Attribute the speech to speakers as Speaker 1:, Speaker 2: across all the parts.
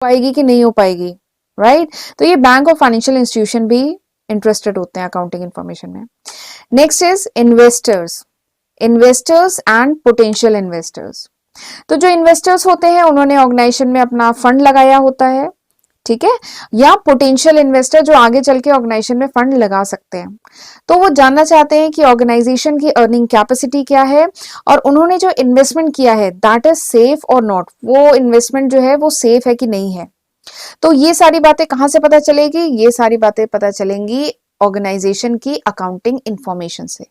Speaker 1: पाएगी कि नहीं हो पाएगी, राइट? तो ये बैंक और फाइनेंशियल इंस्टीट्यूशन भी इंटरेस्टेड होते हैं अकाउंटिंग इंफॉर्मेशन में। Next is investors, investors and potential investors. तो जो इन्वेस्टर्स होते हैं उन्होंने ऑर्गेनाइजेशन में अपना फंड लगाया होता है, ठीक है, या पोटेंशियल इन्वेस्टर जो आगे चल के ऑर्गेनाइजेशन में फंड लगा सकते हैं। तो वो जानना चाहते हैं कि ऑर्गेनाइजेशन की अर्निंग कैपेसिटी क्या है और उन्होंने जो इन्वेस्टमेंट किया है दैट इज सेफ और नॉट, वो इन्वेस्टमेंट जो है वो सेफ है कि नहीं है। तो ये सारी बातें कहां से पता चलेगी? ये सारी बातें पता चलेंगी ऑर्गेनाइजेशन की अकाउंटिंग इंफॉर्मेशन से,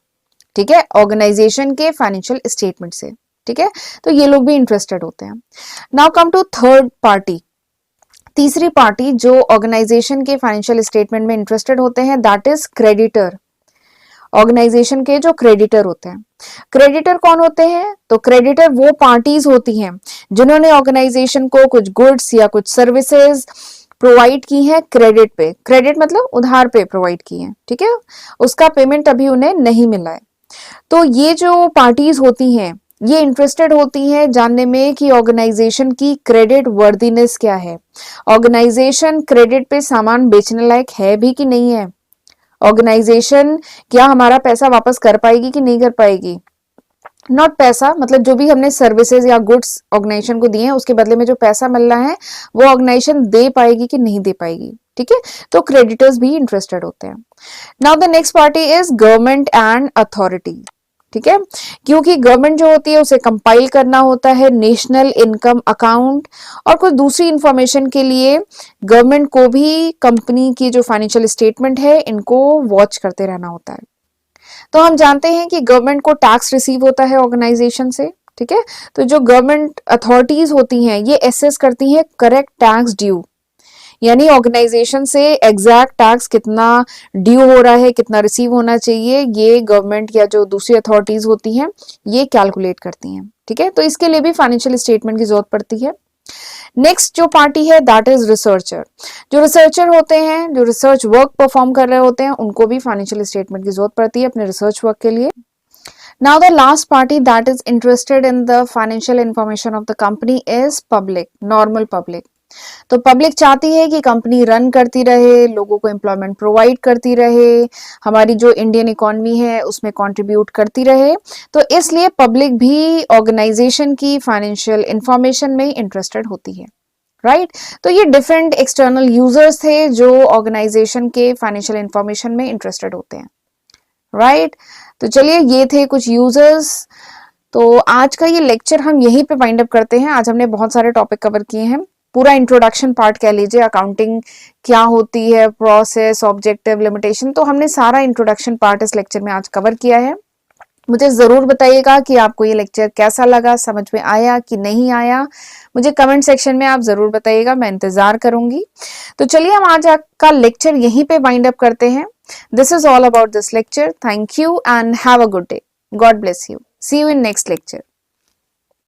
Speaker 1: ठीक है, ऑर्गेनाइजेशन के फाइनेंशियल स्टेटमेंट से, ठीक है। तो ये लोग भी इंटरेस्टेड होते हैं। Now come to third party, तीसरी पार्टी जो ऑर्गेनाइजेशन के फाइनेंशियल स्टेटमेंट में इंटरेस्टेड होते हैं दैट इज क्रेडिटर। ऑर्गेनाइजेशन के जो क्रेडिटर होते हैं, क्रेडिटर कौन होते हैं? तो क्रेडिटर वो पार्टीज होती हैं जिन्होंने ऑर्गेनाइजेशन को कुछ गुड्स या कुछ सर्विसेज प्रोवाइड की हैं क्रेडिट पे, क्रेडिट मतलब उधार पे प्रोवाइड की हैं, ठीक है, उसका पेमेंट अभी उन्हें नहीं मिला है। तो ये जो पार्टीज होती हैं ये इंटरेस्टेड होती हैं जानने में कि ऑर्गेनाइजेशन की क्रेडिट वर्दीनेस क्या है, ऑर्गेनाइजेशन क्रेडिट पे सामान बेचने लायक है भी कि नहीं है, ऑर्गेनाइजेशन क्या हमारा पैसा वापस कर पाएगी कि नहीं कर पाएगी। नॉट पैसा मतलब जो भी हमने सर्विसेज या गुड्स ऑर्गेनाइजेशन को दिए हैं उसके बदले में जो पैसा मिल रहा है वो ऑर्गेनाइजेशन दे पाएगी कि नहीं दे पाएगी, ठीक है। तो क्रेडिटर्स भी इंटरेस्टेड होते हैं। Now the next party is government and authority, ठीक है, क्योंकि गवर्नमेंट जो होती है उसे कंपाइल करना होता है नेशनल इनकम अकाउंट और कुछ दूसरी इंफॉर्मेशन के लिए गवर्नमेंट को भी कंपनी की जो फाइनेंशियल स्टेटमेंट है इनको वॉच करते रहना होता है। तो हम जानते हैं कि गवर्नमेंट को टैक्स रिसीव होता है ऑर्गेनाइजेशन से, ठीक है। तो जो गवर्नमेंट अथॉरिटीज होती हैं ये एसेस करती हैं करेक्ट टैक्स ड्यू, यानी ऑर्गेनाइजेशन से एग्जैक्ट टैक्स कितना ड्यू हो रहा है, कितना रिसीव होना चाहिए, ये गवर्नमेंट या जो दूसरी अथॉरिटीज होती हैं ये कैलकुलेट करती हैं, ठीक है। तो इसके लिए भी फाइनेंशियल स्टेटमेंट की जरूरत पड़ती है। नेक्स्ट जो पार्टी है दैट इज रिसर्चर, जो रिसर्चर होते हैं जो रिसर्च वर्क परफॉर्म कर रहे होते हैं उनको भी फाइनेंशियल स्टेटमेंट की जरूरत पड़ती है अपने रिसर्च वर्क के लिए। Now the last party that is interested in the financial information of the company is public, normal public. तो पब्लिक चाहती है कि कंपनी रन करती रहे, लोगों को एम्प्लॉयमेंट प्रोवाइड करती रहे, हमारी जो इंडियन इकोनॉमी है उसमें कंट्रीब्यूट करती रहे। तो इसलिए पब्लिक भी ऑर्गेनाइजेशन की फाइनेंशियल इंफॉर्मेशन में इंटरेस्टेड होती है, राइट। तो ये डिफरेंट एक्सटर्नल यूजर्स थे जो ऑर्गेनाइजेशन के फाइनेंशियल इंफॉर्मेशन में इंटरेस्टेड होते हैं, राइट। तो चलिए ये थे कुछ यूजर्स। तो आज का ये लेक्चर हम यहीं पे वाइंड अप करते हैं। आज हमने बहुत सारे टॉपिक कवर किए हैं, पूरा इंट्रोडक्शन पार्ट कह लीजिए, अकाउंटिंग क्या होती है, प्रोसेस, ऑब्जेक्टिव, लिमिटेशन, तो हमने सारा इंट्रोडक्शन पार्ट इस लेक्चर में आज कवर किया है। मुझे जरूर बताइएगा कि आपको ये लेक्चर कैसा लगा, समझ में आया कि नहीं आया, मुझे कमेंट सेक्शन में आप जरूर बताइएगा, मैं इंतजार करूंगी। तो चलिए हम आज का लेक्चर यहीं पे वाइंड अप करते हैं। This is all about this lecture. Thank you and have a good day. God bless you. See you in next lecture.